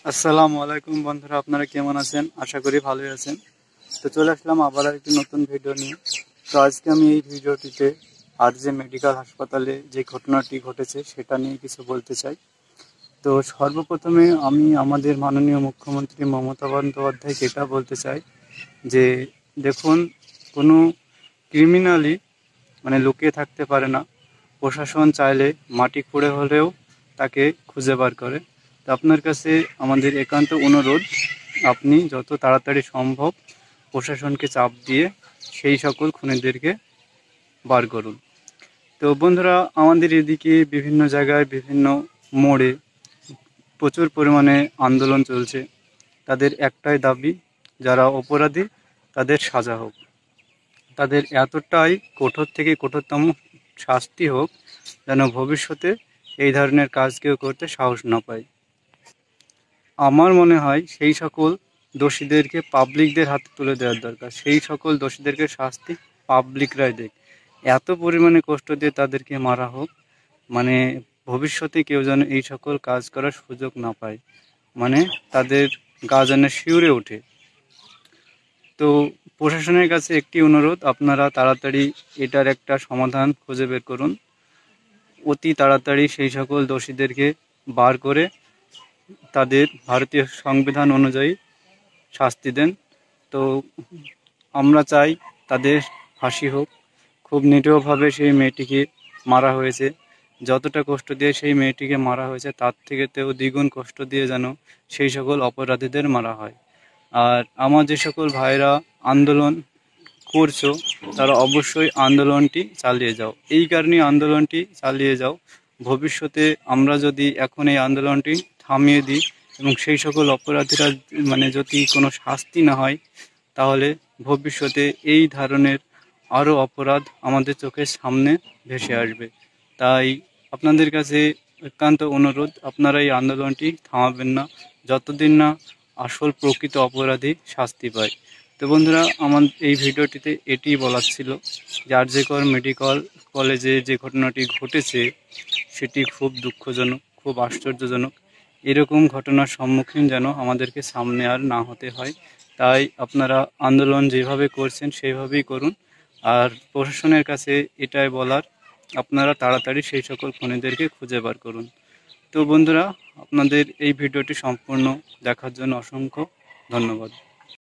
আসসালামু আলাইকুম বন্ধুরা, আপনারা কেমন আছেন? আশা করি ভালোই আছেন। তো চলে আসলাম আবার একটি নতুন ভিডিও নিয়ে। তো আজকে আমি এই ভিডিওটিতে আরজে মেডিকেল হাসপাতালে যে ঘটনাটি ঘটেছে সেটা নিয়ে কিছু বলতে চাই। তো সর্বপ্রথমে আমি আমাদের মাননীয় মুখ্যমন্ত্রী মমতা বন্দ্যোপাধ্যায়কে এটা বলতে চাই যে দেখুন, কোনো ক্রিমিনালি লুকিয়ে থাকতে পারে না। প্রশাসন চাইলে মাটি খুঁড়ে হলেও তাকে খুঁজে বার করে। তো আপনার কাছে আমাদের একান্ত অনুরোধ, আপনি যত তাড়াতাড়ি সম্ভব প্রশাসনকে চাপ দিয়ে সেই সকল খুনিদেরকে বার করুন। তো বন্ধুরা, আমাদের এদিকে বিভিন্ন জায়গায় বিভিন্ন মোড়ে প্রচুর পরিমাণে আন্দোলন চলছে। তাদের একটাই দাবি, যারা অপরাধী তাদের সাজা হোক, তাদের এতটাই কঠোর থেকে কঠোরতম শাস্তি হোক যেন ভবিষ্যতে এই ধরনের কাজ কেউ করতে সাহস না পায়। আমার মনে হয় সেই সকল দোষীদেরকে পাবলিকদের হাতে তুলে দেওয়ার দরকার। সেই সকল দোষীদেরকে শাস্তি পাবলিকরাই দেখ। এত পরিমাণে কষ্ট দিয়ে তাদেরকে মারা হোক, ভবিষ্যতে কেউ যেন এই সকল কাজ করার সুযোগ না পায়, তাদের গা যেন শিউরে ওঠে। তো প্রশাসনের কাছে একটি অনুরোধ, আপনারা তাড়াতাড়ি এটার একটা সমাধান খুঁজে বের করুন। অতি তাড়াতাড়ি সেই সকল দোষীদেরকে বার করে তাদের ভারতীয় সংবিধান অনুযায়ী শাস্তি দেন। তো আমরা চাই তাদের ফাঁসি হোক। খুব নিরীহভাবে সেই মেয়েটিকে মারা হয়েছে। যতটা কষ্ট দিয়ে সেই মেয়েটিকে মারা হয়েছে তার থেকে দ্বিগুণ কষ্ট দিয়ে যেন সেই সকল অপরাধীদের মারা হয়। আর আমার যে সকল ভাইরা আন্দোলন করছো, তারা অবশ্যই আন্দোলনটি চালিয়ে যাও। এই কারণেই আন্দোলনটি চালিয়ে যাও, ভবিষ্যতে আমরা যদি এখন এই আন্দোলনটি থামিয়ে দিই এবং সেই সকল অপরাধীরা যদি কোনো শাস্তি না হয়, তাহলে ভবিষ্যতে এই ধরনের আরও অপরাধ আমাদের চোখের সামনে ভেসে আসবে। তাই আপনাদের কাছে একান্ত অনুরোধ, আপনারা এই আন্দোলনটি থামাবেন না যতদিন না আসল প্রকৃত অপরাধী শাস্তি পায়। তো বন্ধুরা, আমার এই ভিডিওটিতে এটি বলার ছিল যে আরজে মেডিকেল কলেজে যে ঘটনাটি ঘটেছে সেটি খুব দুঃখজনক, খুব আশ্চর্যজনক। এরকম ঘটনার সম্মুখীন যেন আমাদেরকে সামনে আর না হতে হয়। তাই আপনারা আন্দোলন যেভাবে করছেন সেইভাবেই করুন। আর প্রশাসনের কাছে এটাই বলার, আপনারা তাড়াতাড়ি সেই সকল খুনিদেরকে খুঁজে বার করুন। তো বন্ধুরা, আপনাদের এই ভিডিওটি সম্পূর্ণ দেখার জন্য অসংখ্য ধন্যবাদ।